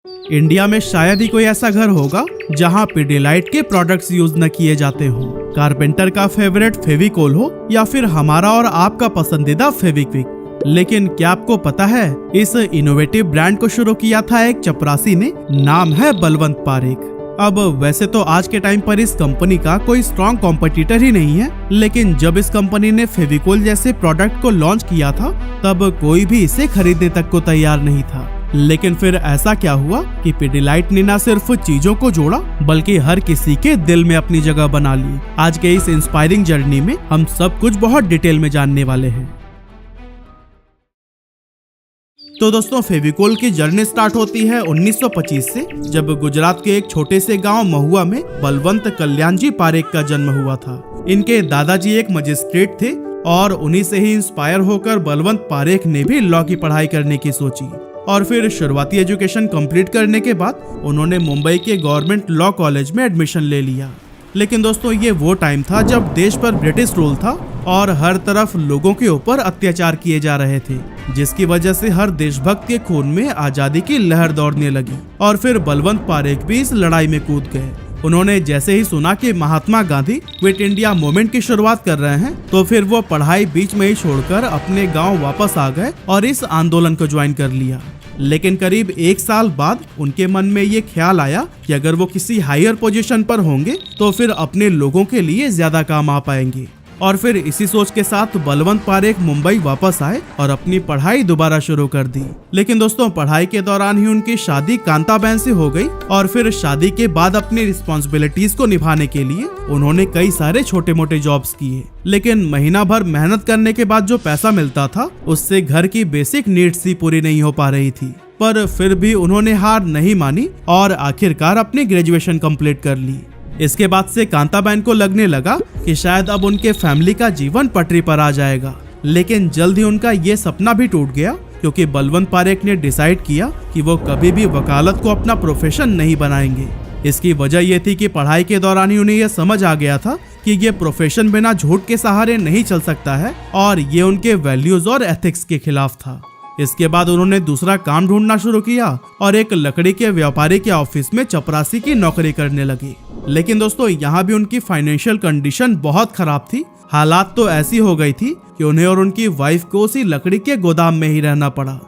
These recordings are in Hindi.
इंडिया में शायद ही कोई ऐसा घर होगा जहां पिडिलाइट के प्रोडक्ट्स यूज न किए जाते हो। कारपेंटर का फेवरेट फेविकोल हो या फिर हमारा और आपका पसंदीदा फेविक्विक। लेकिन क्या आपको पता है, इस इनोवेटिव ब्रांड को शुरू किया था एक चपरासी ने, नाम है बलवंत पारेख। अब वैसे तो आज के टाइम पर इस कंपनी का कोई स्ट्रॉन्ग कॉम्पिटिटर ही नहीं है, लेकिन जब इस कंपनी ने फेविकोल जैसे प्रोडक्ट को लॉन्च किया था तब कोई भी इसे खरीदने तक को तैयार नहीं था। लेकिन फिर ऐसा क्या हुआ कि पिडिलाइट ने न सिर्फ चीजों को जोड़ा बल्कि हर किसी के दिल में अपनी जगह बना ली। आज के इस इंस्पायरिंग जर्नी में हम सब कुछ बहुत डिटेल में जानने वाले हैं। तो दोस्तों, फेविकोल की जर्नी स्टार्ट होती है 1925 से, जब गुजरात के एक छोटे से गांव महुआ में बलवंत कल्याणजी पारेख का जन्म हुआ था। इनके दादाजी एक मजिस्ट्रेट थे और उन्हीं से ही इंस्पायर होकर बलवंत पारेख ने भी लॉ की पढ़ाई करने की सोची। और फिर शुरुआती एजुकेशन कंप्लीट करने के बाद उन्होंने मुंबई के गवर्नमेंट लॉ कॉलेज में एडमिशन ले लिया। लेकिन दोस्तों, ये वो टाइम था जब देश पर ब्रिटिश रूल था और हर तरफ लोगों के ऊपर अत्याचार किए जा रहे थे, जिसकी वजह से हर देशभक्त के खून में आजादी की लहर दौड़ने लगी। और फिर बलवंत पारेख भी इस लड़ाई में कूद गए। उन्होंने जैसे ही सुना कि Mahatma Gandhi quit India movement की शुरुआत कर रहे हैं, तो फिर वो पढ़ाई बीच में ही छोड़कर अपने गांव वापस आ गए और इस आंदोलन को ज्वाइन कर लिया। लेकिन करीब 1 साल बाद उनके मन में ये ख्याल आया कि अगर वो किसी हायर पोजीशन पर होंगे तो फिर अपने लोगों के लिए ज्यादा काम आ पाएंगे। और फिर इसी सोच के साथ बलवंत पारेख मुंबई वापस आए और अपनी पढ़ाई दोबारा शुरू कर दी। लेकिन दोस्तों, पढ़ाई के दौरान ही उनकी शादी कांताबेन से हो गई और फिर शादी के बाद अपनी रिस्पॉन्सिबिलिटीज को निभाने के लिए उन्होंने कई सारे छोटे मोटे जॉब्स किए। लेकिन महीना भर मेहनत करने के बाद जो पैसा मिलता था उससे घर की बेसिक नीड्स ही पूरी नहीं हो पा रही थी। पर फिर भी उन्होंने हार नहीं मानी और आखिरकार अपनी ग्रेजुएशन कंप्लीट कर ली। इसके बाद से कांताबेन को लगने लगा कि शायद अब उनके फैमिली का जीवन पटरी पर आ जाएगा। लेकिन जल्द ही उनका ये सपना भी टूट गया, क्योंकि बलवंत पारेख ने डिसाइड किया कि वो कभी भी वकालत को अपना प्रोफेशन नहीं बनाएंगे। इसकी वजह ये थी कि पढ़ाई के दौरान ही उन्हें यह समझ आ गया था कि ये प्रोफेशन बिना झूठ के सहारे नहीं चल सकता है और ये उनके वैल्यूज और एथिक्स के खिलाफ था। इसके बाद उन्होंने दूसरा काम ढूंढना शुरू किया और एक लकड़ी के व्यापारी के ऑफिस में चपरासी की नौकरी करने लगे। लेकिन दोस्तों, यहाँ भी उनकी फाइनेंशियल कंडीशन बहुत खराब थी। हालात तो ऐसी हो गई थी कि उन्हें और उनकी वाइफ को उसी लकड़ी के गोदाम में ही रहना पड़ा।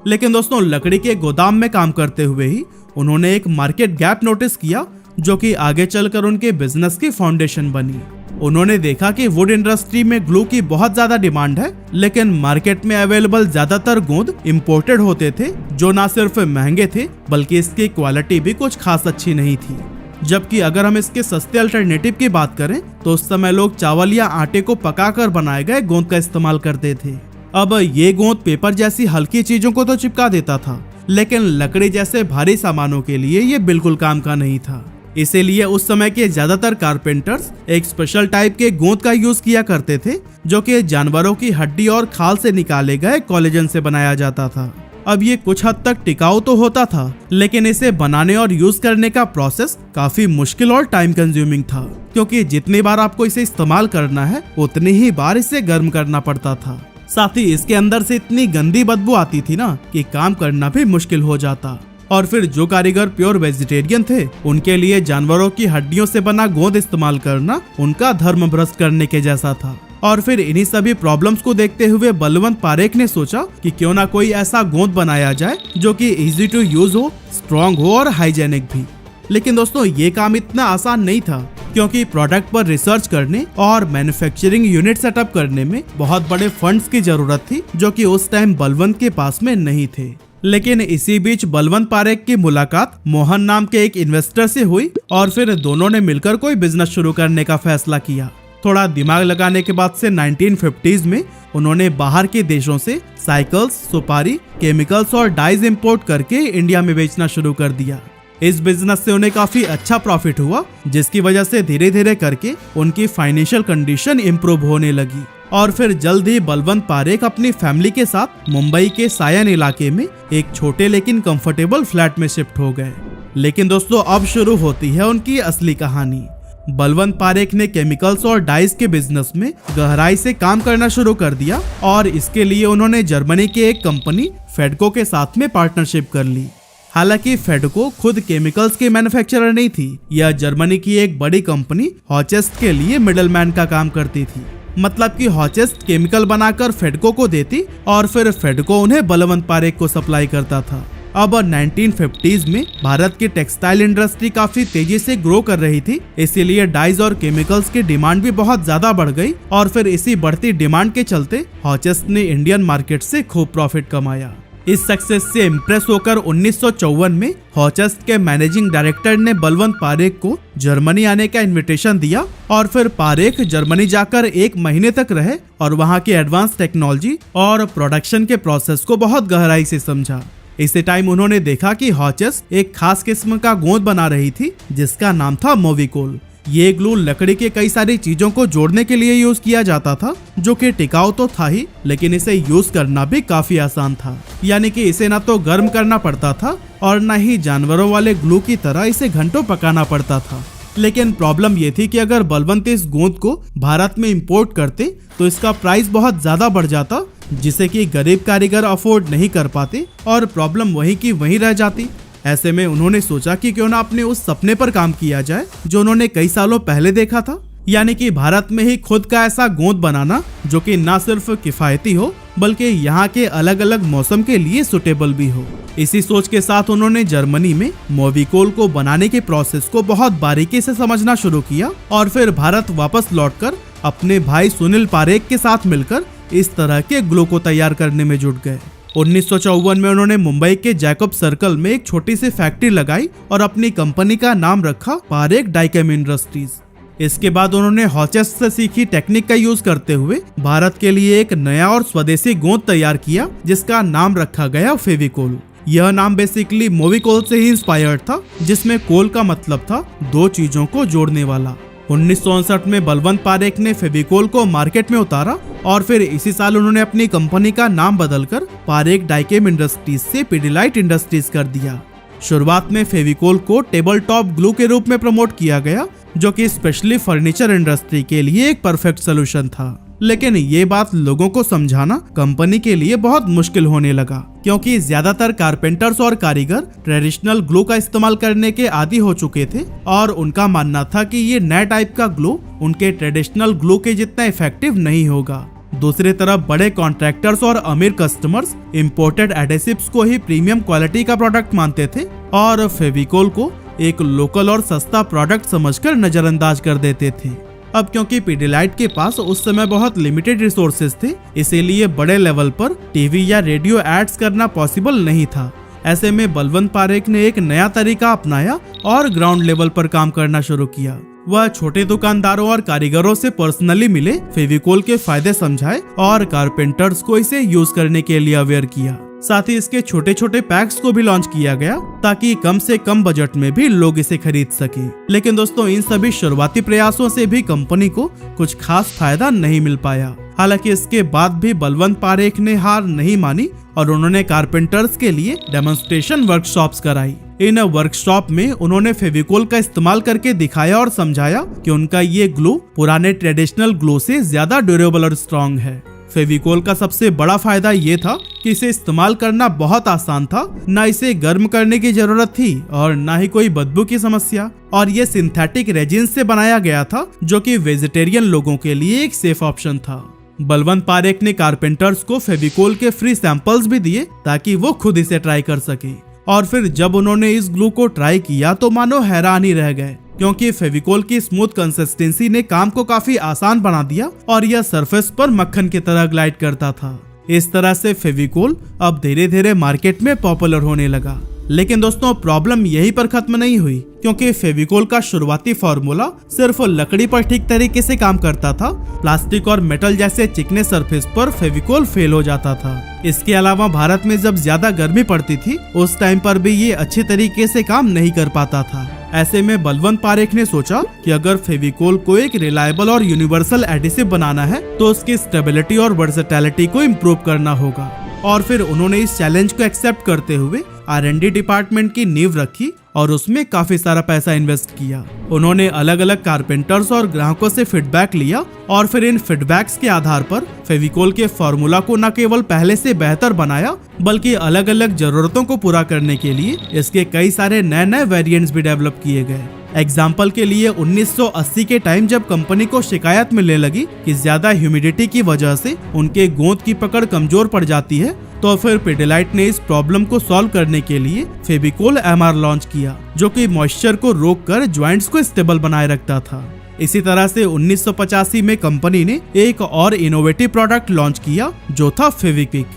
लेकिन दोस्तों, लकड़ी के गोदाम में काम करते हुए ही उन्होंने एक मार्केट गैप नोटिस किया, जो कि आगे चलकर उनके बिजनेस की फाउंडेशन बनी। उन्होंने देखा कि वुड इंडस्ट्री में ग्लू की बहुत ज्यादा डिमांड है, लेकिन मार्केट में अवेलेबल ज्यादातर गोंद इंपोर्टेड होते थे, जो न सिर्फ महंगे थे बल्कि इसकी क्वालिटी भी कुछ खास अच्छी नहीं थी। जबकि अगर हम इसके सस्ते अल्टरनेटिव की बात करें तो उस समय लोग चावल या आटे को पकाकर बनाए गए गोंद का इस्तेमाल करते थे। अब ये गोंद पेपर जैसी हल्की चीजों को तो चिपका देता था, लेकिन लकड़ी जैसे भारी सामानों के लिए ये बिल्कुल काम का नहीं था। इसीलिए उस समय के ज्यादातर कारपेंटर्स एक स्पेशल टाइप के गोंद का यूज किया करते थे, जो कि जानवरों की हड्डी और खाल से निकाले गए कोलेजन से बनाया जाता था। अब ये कुछ हद तक टिकाऊ तो होता था, लेकिन इसे बनाने और यूज करने का प्रोसेस काफी मुश्किल और टाइम कंज्यूमिंग था, क्योंकि जितनी बार आपको इसे इस्तेमाल करना है उतनी ही बार इसे गर्म करना पड़ता था। साथ ही इसके अंदर से इतनी गंदी बदबू आती थी ना कि काम करना भी मुश्किल हो जाता। और फिर जो कारीगर प्योर वेजिटेरियन थे, उनके लिए जानवरों की हड्डियों से बना गोंद इस्तेमाल करना उनका धर्म भ्रष्ट करने के जैसा था। और फिर इन्हीं सभी प्रॉब्लम्स को देखते हुए बलवंत पारेख ने सोचा कि क्यों ना कोई ऐसा गोंद बनाया जाए जो कि इजी टू यूज हो, स्ट्रॉन्ग हो और हाइजेनिक भी। लेकिन दोस्तों, ये काम इतना आसान नहीं था, क्योंकि प्रोडक्ट पर रिसर्च करने और मैन्युफैक्चरिंग यूनिट सेटअप करने में बहुत बड़े फंड्स की जरूरत थी, जो कि उस टाइम बलवंत के पास में नहीं थे। लेकिन इसी बीच बलवंत पारेख की मुलाकात मोहन नाम के एक इन्वेस्टर से हुई और फिर दोनों ने मिलकर कोई बिजनेस शुरू करने का फैसला किया। थोड़ा दिमाग लगाने के बाद से 1950s में उन्होंने बाहर के देशों से साइकिल्स, सुपारी, केमिकल्स और डाइज इंपोर्ट करके इंडिया में बेचना शुरू कर दिया। इस बिजनेस से उन्हें काफी अच्छा प्रॉफिट हुआ, जिसकी वजह से धीरे धीरे करके उनकी फाइनेंशियल कंडीशन इम्प्रूव होने लगी। और फिर जल्द ही बलवंत पारेख अपनी फैमिली के साथ मुंबई के सायन इलाके में एक छोटे लेकिन कंफर्टेबल फ्लैट में शिफ्ट हो गए। लेकिन दोस्तों, अब शुरू होती है उनकी असली कहानी। बलवंत पारेख ने केमिकल्स और डाइज के बिजनेस में गहराई से काम करना शुरू कर दिया और इसके लिए उन्होंने जर्मनी के एक कंपनी फेडको के साथ में पार्टनरशिप कर ली। हालांकि फेडको खुद केमिकल्स की मैन्युफैक्चरर नहीं थी, यह जर्मनी की एक बड़ी कंपनी हॉचेस्ट के लिए मिडलमैन का काम करती थी। मतलब कि हॉचेस्ट केमिकल बनाकर फेडको को देती और फिर फेडको उन्हें बलवंत पारेख को सप्लाई करता था। अब 1950s में भारत की टेक्सटाइल इंडस्ट्री काफी तेजी से ग्रो कर रही थी, इसीलिए डाइज और केमिकल्स की डिमांड भी बहुत ज्यादा बढ़ गई और फिर इसी बढ़ती डिमांड के चलते हॉचेस्ट ने इंडियन मार्केट से खूब प्रॉफिट कमाया। इस सक्सेस से इम्प्रेस होकर 1954 में हॉचेस्ट के मैनेजिंग डायरेक्टर ने बलवंत पारेख को जर्मनी आने का इनविटेशन दिया और फिर पारेख जर्मनी जाकर 1 महीने तक रहे और वहां की एडवांस टेक्नोलॉजी और प्रोडक्शन के प्रोसेस को बहुत गहराई से समझा। इसी टाइम उन्होंने देखा कि हॉचेस्ट एक खास किस्म का गोंद बना रही थी जिसका नाम था मोविकोल। ये ग्लू लकड़ी के कई सारी चीजों को जोड़ने के लिए यूज किया जाता था, जो कि टिकाऊ तो था ही, लेकिन इसे यूज करना भी काफी आसान था। यानी कि इसे ना तो गर्म करना पड़ता था और न ही जानवरों वाले ग्लू की तरह इसे घंटों पकाना पड़ता था। लेकिन प्रॉब्लम ये थी कि अगर बलवंत इस गोंद को भारत में इंपोर्ट करते तो इसका प्राइस बहुत ज्यादा बढ़ जाता, जिसे कि गरीब कारीगर अफोर्ड नहीं कर पाते और प्रॉब्लम वही की वहीं रह जाती। ऐसे में उन्होंने सोचा कि क्यों ना अपने उस सपने पर काम किया जाए जो उन्होंने कई सालों पहले देखा था, यानी कि भारत में ही खुद का ऐसा गोंद बनाना जो कि न सिर्फ किफायती हो बल्कि यहाँ के अलग अलग मौसम के लिए सुटेबल भी हो। इसी सोच के साथ उन्होंने जर्मनी में मोविकोल को बनाने के प्रोसेस को बहुत बारीकी से समझना शुरू किया और फिर भारत वापस लौटकर अपने भाई सुनील पारेख के साथ मिलकर इस तरह के ग्लू को तैयार करने में जुट गए। 1954 में उन्होंने मुंबई के जैकब सर्कल में एक छोटी सी फैक्ट्री लगाई और अपनी कंपनी का नाम रखा पारेख डाइकेम इंडस्ट्रीज। इसके बाद उन्होंने हॉचेस्ट से सीखी टेक्निक का यूज करते हुए भारत के लिए एक नया और स्वदेशी गोंद तैयार किया जिसका नाम रखा गया फेविकोल। यह नाम बेसिकली मोविकोल से ही इंस्पायर्ड था, जिसमें कोल का मतलब था 2 चीजों को जोड़ने वाला। 1959 में बलवंत पारेख ने फेविकोल को मार्केट में उतारा और फिर इसी साल उन्होंने अपनी कंपनी का नाम बदलकर पारेख डाइकेम इंडस्ट्रीज से पिडिलाइट इंडस्ट्रीज कर दिया। शुरुआत में फेविकोल को टेबल टॉप ग्लू के रूप में प्रमोट किया गया, जो कि स्पेशली फर्नीचर इंडस्ट्री के लिए एक परफेक्ट सोल्यूशन था। लेकिन ये बात लोगों को समझाना कंपनी के लिए बहुत मुश्किल होने लगा, क्योंकि ज्यादातर कारपेंटर्स और कारीगर ट्रेडिशनल ग्लू का इस्तेमाल करने के आदी हो चुके थे और उनका मानना था कि ये नए टाइप का ग्लू उनके ट्रेडिशनल ग्लू के जितना इफेक्टिव नहीं होगा। दूसरी तरफ बड़े कॉन्ट्रैक्टर्स और अमीर कस्टमर्स इंपोर्टेड एडेसिव्स को ही प्रीमियम क्वालिटी का प्रोडक्ट मानते थे और फेविकोल को एक लोकल और सस्ता प्रोडक्ट समझकर नजरअंदाज कर देते थे। अब क्योंकि पिडिलाइट के पास उस समय बहुत लिमिटेड रिसोर्सेज थे, इसीलिए बड़े लेवल पर टीवी या रेडियो एड्स करना पॉसिबल नहीं था। ऐसे में बलवंत पारेख ने एक नया तरीका अपनाया और ग्राउंड लेवल पर काम करना शुरू किया। वह छोटे दुकानदारों और कारीगरों से पर्सनली मिले, फेविकोल के फायदे समझाए और कारपेंटर्स को इसे यूज करने के लिए अवेयर किया। साथ ही इसके छोटे छोटे पैक्स को भी लॉन्च किया गया ताकि कम से कम बजट में भी लोग इसे खरीद सके। लेकिन दोस्तों, इन सभी शुरुआती प्रयासों से भी कंपनी को कुछ खास फायदा नहीं मिल पाया। हालांकि इसके बाद भी बलवंत पारेख ने हार नहीं मानी और उन्होंने कारपेंटर्स के लिए डेमोन्स्ट्रेशन वर्कशॉप्स कराई। इन वर्कशॉप में उन्होंने फेविकोल का इस्तेमाल करके दिखाया और समझाया कि उनका ये ग्लू पुराने ट्रेडिशनल ग्लू से ज्यादा ड्यूरेबल और स्ट्रॉन्ग है। फेविकोल का सबसे बड़ा फायदा ये था कि इसे इस्तेमाल करना बहुत आसान था, न इसे गर्म करने की जरूरत थी और न ही कोई बदबू की समस्या, और ये सिंथेटिक रेजिन से बनाया गया था जो कि वेजिटेरियन लोगों के लिए एक सेफ ऑप्शन था। बलवंत पारेख ने कारपेंटर्स को फेविकोल के फ्री सैंपल्स भी दिए ताकि वो खुद इसे ट्राई कर सके। और फिर जब उन्होंने इस ग्लू को ट्राई किया तो मानो हैरान ही रह गए, क्योंकि फेविकोल की स्मूथ कंसिस्टेंसी ने काम को काफी आसान बना दिया और यह सरफेस पर मक्खन की तरह ग्लाइड करता था। इस तरह से फेविकोल अब धीरे धीरे मार्केट में पॉपुलर होने लगा। लेकिन दोस्तों, प्रॉब्लम यहीं पर खत्म नहीं हुई, क्योंकि फेविकोल का शुरुआती फॉर्मूला सिर्फ लकड़ी पर ठीक तरीके से काम करता था। प्लास्टिक और मेटल जैसे चिकने सरफेस पर फेविकोल फेल हो जाता था। इसके अलावा भारत में जब ज्यादा गर्मी पड़ती थी उस टाइम पर भी ये अच्छे तरीके से काम नहीं कर पाता था। ऐसे में बलवंत पारेख ने सोचा कि अगर फेविकोल को एक रिलायबल और यूनिवर्सल एडिसिव बनाना है तो उसकी स्टेबिलिटी और वर्सेटैलिटी को इम्प्रूव करना होगा। और फिर उन्होंने इस चैलेंज को एक्सेप्ट करते हुए R&D डिपार्टमेंट की नींव रखी और उसमें काफी सारा पैसा इन्वेस्ट किया। उन्होंने अलग अलग कारपेंटर्स और ग्राहकों से फीडबैक लिया और फिर इन फीडबैक्स के आधार पर फेविकोल के फॉर्मूला को न केवल पहले से बेहतर बनाया बल्कि अलग अलग जरूरतों को पूरा करने के लिए इसके कई सारे नए नए वेरिएंट्स भी डेवलप किए गए। एग्जाम्पल के लिए 1980 के टाइम जब कंपनी को शिकायत मिलने लगी कि ज्यादा ह्यूमिडिटी की वजह से उनके गोंद की पकड़ कमजोर पड़ जाती है, तो फिर पिडिलाइट ने इस प्रॉब्लम को सॉल्व करने के लिए फेविकोल MR लॉन्च किया, जो कि मॉइस्चर को रोककर ज्वाइंट्स को स्टेबल बनाए रखता था। इसी तरह से 1985 में कंपनी ने एक और इनोवेटिव प्रोडक्ट लॉन्च किया जो था फेविक्विक।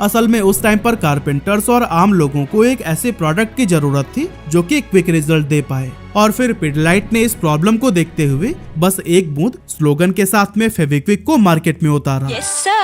असल में उस टाइम पर कारपेंटर्स और आम लोगों को एक ऐसे प्रोडक्ट की जरूरत थी जो कि क्विक रिजल्ट दे पाए, और फिर पिडिलाइट ने इस प्रॉब्लम को देखते हुए बस एक बूंद स्लोगन के साथ में फेविक्विक को मार्केट में उतारा। Yes, sir.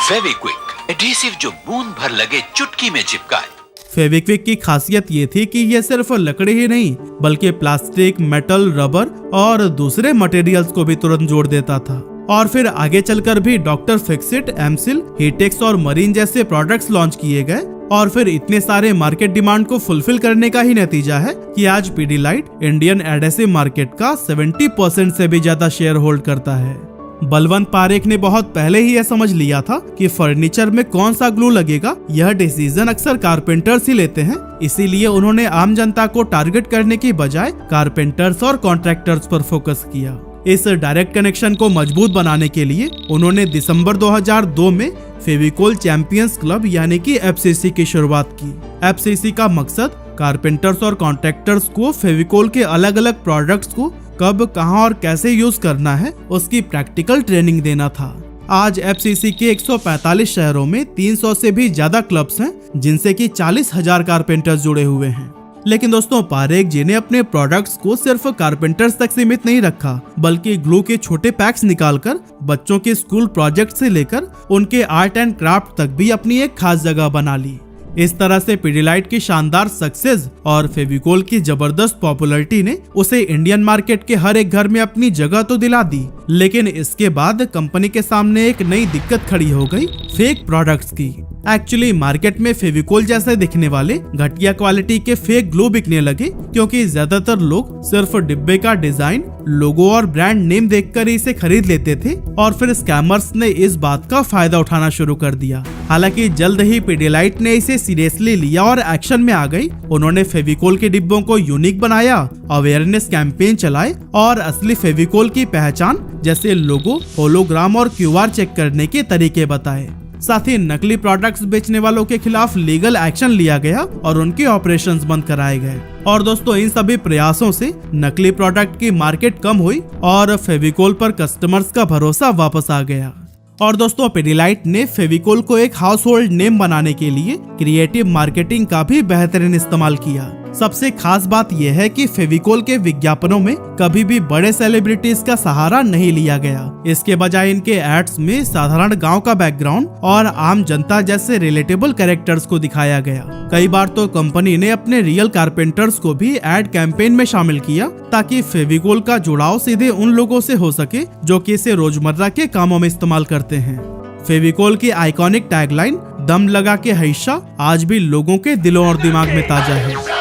फेविक्विक एडहेसिव जो बूंद भर लगे चुटकी में चिपकाए। फेविक्विक की खासियत ये थी कि ये सिर्फ लकड़ी ही नहीं बल्कि प्लास्टिक, मेटल, रबर और दूसरे मटेरियल्स को भी तुरंत जोड़ देता था। और फिर आगे चलकर भी डॉक्टर फिक्सिट, एमसिल, हीटेक्स और मरीन जैसे प्रोडक्ट्स लॉन्च किए गए, और फिर इतने सारे मार्केट डिमांड को फुलफिल करने का ही नतीजा है कि आज पिडिलाइट इंडियन एडहेसिव मार्केट का 70% से भी ज्यादा शेयर होल्ड करता है। बलवंत पारेख ने बहुत पहले ही यह समझ लिया था कि फर्नीचर में कौन सा ग्लू लगेगा यह डिसीजन अक्सर कारपेंटर्स ही लेते हैं, इसीलिए उन्होंने आम जनता को टारगेट करने की बजाय कारपेंटर्स और कॉन्ट्रैक्टर्स पर फोकस किया। इस डायरेक्ट कनेक्शन को मजबूत बनाने के लिए उन्होंने दिसंबर 2002 में फेविकोल चैंपियंस क्लब यानी कि FCC की शुरुआत की। FCC का मकसद कारपेंटर्स और कॉन्ट्रैक्टर्स को फेविकोल के अलग अलग प्रोडक्ट्स को कब, कहां और कैसे यूज करना है उसकी प्रैक्टिकल ट्रेनिंग देना था। आज FCC के 145 शहरों में 300 से भी ज्यादा क्लब्स हैं जिनसे कि 40,000 कारपेंटर्स जुड़े हुए हैं। लेकिन दोस्तों, पारेख जी ने अपने प्रोडक्ट्स को सिर्फ कारपेंटर्स तक सीमित नहीं रखा बल्कि ग्लू के छोटे पैक्स निकालकर बच्चों के स्कूल प्रोजेक्ट से लेकर उनके आर्ट एंड क्राफ्ट तक भी अपनी एक खास जगह बना ली। इस तरह से पिडिलाइट की शानदार सक्सेस और फेविकोल की जबरदस्त पॉपुलैरिटी ने उसे इंडियन मार्केट के हर एक घर में अपनी जगह तो दिला दी, लेकिन इसके बाद कंपनी के सामने एक नई दिक्कत खड़ी हो गई, फेक प्रोडक्ट्स की। एक्चुअली मार्केट में फेविकोल जैसे दिखने वाले घटिया क्वालिटी के फेक ग्लू बिकने लगे क्योंकि ज्यादातर लोग सिर्फ डिब्बे का डिजाइन, लोगो और ब्रांड नेम देखकर इसे खरीद लेते थे, और फिर स्कैमर्स ने इस बात का फायदा उठाना शुरू कर दिया। हालांकि जल्द ही पिडिलाइट ने इसे सीरियसली लिया और एक्शन में आ गई। उन्होंने फेविकोल के डिब्बों को यूनिक बनाया, अवेयरनेस कैंपेन चलाए और असली फेविकोल की पहचान जैसे लोगो, होलोग्राम और QR चेक करने के तरीके बताए। साथ ही नकली प्रोडक्ट्स बेचने वालों के खिलाफ लीगल एक्शन लिया गया और उनके ऑपरेशंस बंद कराए गए। और दोस्तों, इन सभी प्रयासों से नकली प्रोडक्ट की मार्केट कम हुई और फेविकोल पर कस्टमर्स का भरोसा वापस आ गया। और दोस्तों, पिडिलाइट ने फेविकोल को एक हाउस होल्ड नेम बनाने के लिए क्रिएटिव मार्केटिंग का भी बेहतरीन इस्तेमाल किया। सबसे खास बात यह है कि फेविकोल के विज्ञापनों में कभी भी बड़े सेलिब्रिटीज का सहारा नहीं लिया गया। इसके बजाय इनके एड्स में साधारण गांव का बैकग्राउंड और आम जनता जैसे रिलेटेबल कैरेक्टर्स को दिखाया गया। कई बार तो कंपनी ने अपने रियल कारपेंटर्स को भी एड कैंपेन में शामिल किया ताकि फेविकोल का जुड़ाव सीधे उन लोगों से हो सके जो कि इसे रोजमर्रा के कामों में इस्तेमाल करते हैं। फेविकोल की आइकॉनिक टैगलाइन दम लगा के हईशा आज भी लोगों के दिलों और दिमाग में ताजा है।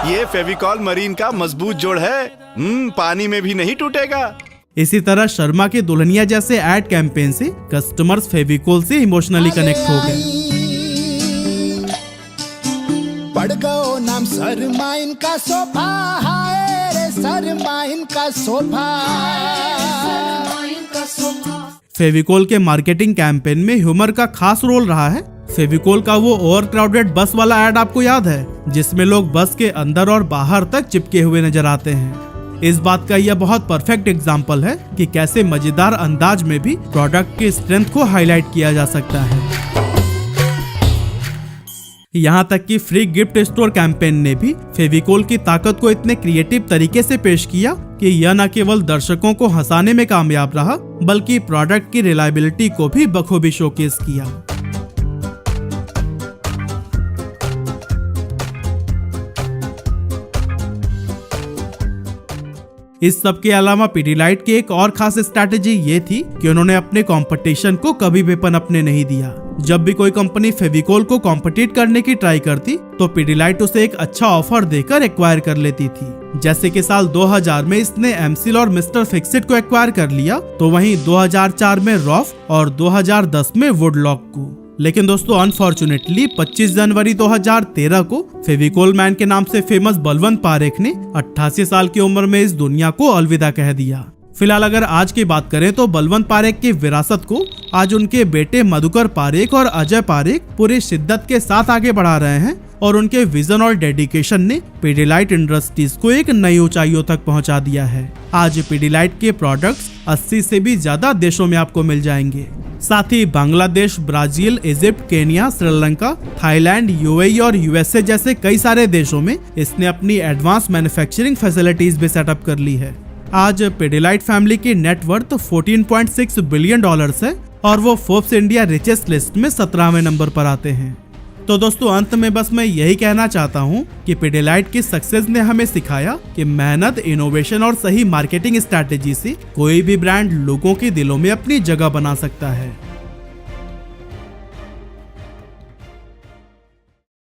ये फेविकॉल मरीन का मजबूत जोड़ है, पानी में भी नहीं टूटेगा। इसी तरह शर्मा के दुल्हनिया जैसे एड कैंपेन से कस्टमर्स फेविकोल से इमोशनली कनेक्ट हो गए। पड़ गयो नाम सरमाइन का सोफा, हाय रे सरमाइन का सोफा। फेविकोल के मार्केटिंग कैंपेन में ह्यूमर का खास रोल रहा है। फेविकोल का वो ओवर क्राउडेड बस वाला एड आपको याद है जिसमें लोग बस के अंदर और बाहर तक चिपके हुए नजर आते हैं। इस बात का यह बहुत परफेक्ट एग्जाम्पल है कि कैसे मजेदार अंदाज में भी प्रोडक्ट की स्ट्रेंथ को हाईलाइट किया जा सकता है। यहाँ तक कि फ्री गिफ्ट स्टोर कैंपेन ने भी फेविकोल की ताकत को इतने क्रिएटिव तरीके से पेश किया कि यह न केवल दर्शकों को हंसाने में कामयाब रहा बल्कि प्रोडक्ट की रिलायबिलिटी को भी बखूबी शोकेस किया। इस सब के अलावा पिडिलाइट की एक और खास स्ट्रैटेजी ये थी कि उन्होंने अपने कंपटीशन को कभी भी पनपने नहीं दिया। जब भी कोई कंपनी फेविकोल को कॉम्पिटिट करने की ट्राई करती तो पिडिलाइट उसे एक अच्छा ऑफर देकर एक्वायर कर लेती थी। जैसे कि साल 2000 में इसने एमसिल और मिस्टर फिक्सिट को एक्वायर कर लिया, तो वहीं 2004 में रॉफ और 2010 में वुडलॉक को। लेकिन दोस्तों अनफॉर्चुनेटली 25 जनवरी 2013 को फेविकोल मैन के नाम से फेमस बलवंत पारेख ने 88 साल की उम्र में इस दुनिया को अलविदा कह दिया। फिलहाल अगर आज की बात करें तो बलवंत पारेख की विरासत को आज उनके बेटे मधुकर पारेख और अजय पारेख पूरी शिद्दत के साथ आगे बढ़ा रहे हैं और उनके विजन और डेडिकेशन ने पिडिलाइट इंडस्ट्रीज को एक नई ऊंचाइयों तक पहुंचा दिया है। आज पिडिलाइट के प्रोडक्ट्स 80 से भी ज्यादा देशों में आपको मिल जाएंगे। साथ ही Bangladesh, Brazil, Egypt, Kenya, Sri Lanka, Thailand, UAE और यूएसए जैसे कई सारे देशों में इसने अपनी एडवांस मैन्युफैक्चरिंग फैसिलिटीज भी सेटअप कर ली है। आज पिडिलाइट फैमिली की नेटवर्थ $14.6 बिलियन है और वो फोर्ब्स इंडिया रिचेस्ट लिस्ट में 17वें नंबर पर आते हैं। तो दोस्तों अंत में बस मैं यही कहना चाहता हूँ कि पिडिलाइट की सक्सेस ने हमें सिखाया कि मेहनत, इनोवेशन और सही मार्केटिंग स्ट्रैटेजी से कोई भी ब्रांड लोगों के दिलों में अपनी जगह बना सकता है।